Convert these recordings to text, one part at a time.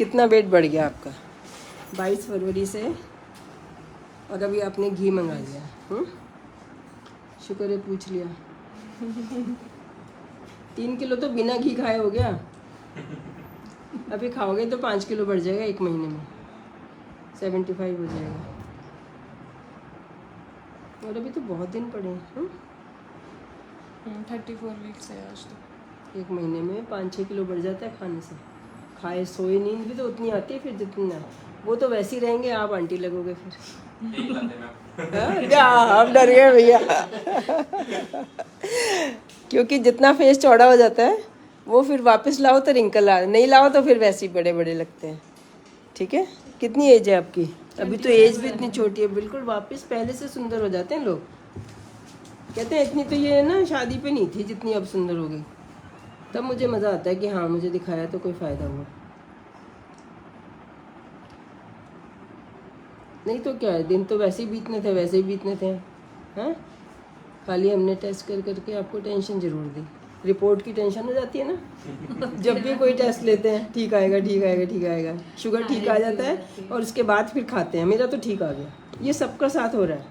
कितना वेट बढ़ गया आपका 22 फरवरी से। और अभी आपने घी मंगा लिया। शुक्र है पूछ लिया। 3 किलो तो बिना घी खाए हो गया। अभी खाओगे तो 5 किलो बढ़ जाएगा 1 महीने में, 75 हो जाएगा। और अभी तो बहुत दिन पड़े हैं। 34 वीक्स है आज तो। 1 महीने में 5-6 किलो बढ़ जाता है खाने से। खाए सोए, नींद भी तो उतनी आती है फिर जितना। वो तो वैसे ही रहेंगे, आप आंटी लगोगे फिर। क्या आप डर गए भैया। क्योंकि जितना फेस चौड़ा हो जाता है वो फिर वापस लाओ तो रिंकल आ, नहीं लाओ तो फिर वैसे ही बड़े बड़े लगते हैं। ठीक है, कितनी एज है आपकी? अभी तो एज भी इतनी छोटी है। बिल्कुल वापस पहले से सुंदर हो जाते हैं लोग। कहते हैं इतनी तो ये ना शादी पे नहीं थी जितनी अब सुंदर हो गई। तब मुझे मज़ा आता है कि हाँ मुझे दिखाया तो कोई फ़ायदा हुआ। नहीं तो क्या है, दिन तो वैसे ही बीतने थे, वैसे ही बीतने थे। हाँ, खाली हमने टेस्ट कर करके आपको टेंशन ज़रूर दी। रिपोर्ट की टेंशन हो जाती है ना। जब भी कोई टेस्ट लेते हैं ठीक आएगा ठीक आएगा ठीक आएगा, शुगर ठीक आ जाता है और उसके बाद फिर खाते हैं मेरा तो ठीक आ गया। ये सबका साथ हो रहा है।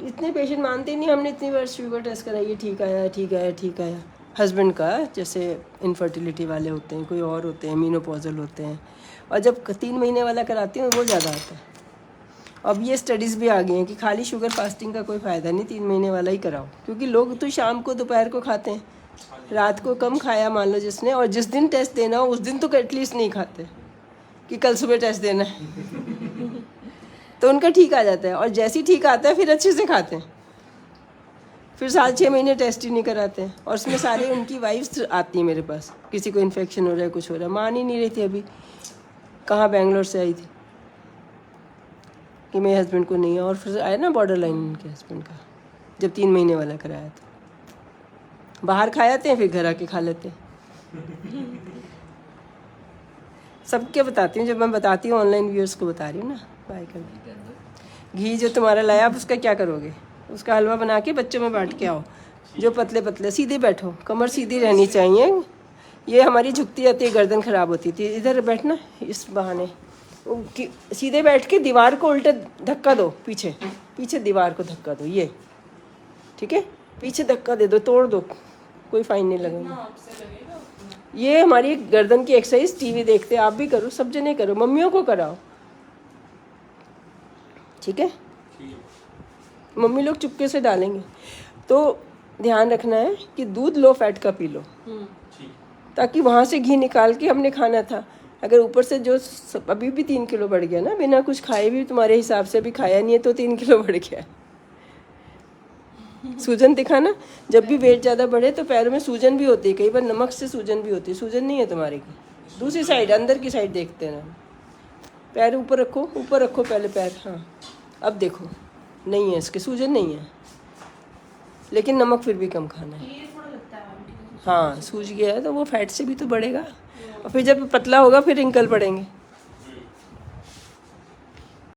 इतने पेशेंट मानते ही नहीं, हमने इतनी बार शुगर टेस्ट कराई है, ठीक आया ठीक आया ठीक आया। हस्बैंड का, जैसे इनफर्टिलिटी वाले होते हैं, कोई और होते हैं, मीनोपॉजल होते हैं, और जब 3 महीने वाला कराती हूँ वो ज़्यादा आता है। अब ये स्टडीज़ भी आ गई हैं कि खाली शुगर फास्टिंग का कोई फ़ायदा नहीं, 3 महीने वाला ही कराओ। क्योंकि लोग तो शाम को दोपहर को खाते हैं, रात को कम खाया मान लो जिसने, और जिस दिन टेस्ट देना हो उस दिन तो एटलीस्ट नहीं खाते कि कल सुबह टेस्ट देना है। तो उनका ठीक आ जाता है, और जैसे ही ठीक आता है फिर अच्छे से खाते हैं। फिर 7-6 महीने टेस्ट ही नहीं कराते हैं। और उसमें सारे उनकी वाइफ्स आती हैं मेरे पास, किसी को इन्फेक्शन हो रहा है, कुछ हो रहा है। मान ही नहीं रही थी अभी, कहाँ बेंगलोर से आई थी कि मेरे हस्बैंड को नहीं है। और फिर आया ना बॉर्डर लाइन उनके हस्बैंड का, जब 3 महीने वाला कराया था। बाहर खा जाते हैं फिर घर आके खा लेते हैं। सबके बताती हूँ, जब मैं बताती हूँ ऑनलाइन व्यूअर्स को बता रही हूँ ना। बाय कर दो। घी जो तुम्हारा लाया आप उसका क्या करोगे? उसका हलवा बना के बच्चों में बांट के आओ। जो पतले पतले, सीधे बैठो, कमर सीधी रहनी चाहिए। ये हमारी झुकती जाती है, गर्दन खराब होती थी। इधर बैठना, इस बहाने सीधे बैठ के दीवार को उल्टे धक्का दो, पीछे पीछे दीवार को धक्का दो। ये ठीक है, पीछे धक्का दे दो, तोड़ दो, कोई फाइन नहीं लगेगा। ये हमारी गर्दन की एक्सरसाइज। टीवी देखते आप भी करो, सब जने करो, मम्मियों को कराओ। ठीक है, मम्मी लोग चुपके से डालेंगे। तो ध्यान रखना है कि दूध लो फैट का पी लो, ताकि वहाँ से घी निकाल के हमने खाना था। अगर ऊपर से जो अभी भी 3 किलो बढ़ गया ना, बिना कुछ खाए भी, तुम्हारे हिसाब से भी खाया नहीं है तो 3 किलो बढ़ गया। सूजन दिखाना, जब भी वेट ज़्यादा बढ़े तो पैरों में सूजन भी होती है, कई बार नमक से सूजन भी होती है। सूजन नहीं है तुम्हारे की, दूसरी साइड, अंदर की साइड देखते हैं ना। पैर ऊपर रखो, ऊपर रखो पहले पैर। हाँ, अब देखो, नहीं है, इसके सूजन नहीं है, लेकिन नमक फिर भी कम खाना है। हाँ, सूज गया है तो वो फैट से भी तो बढ़ेगा, और फिर जब पतला होगा फिर रिंकल पड़ेंगे।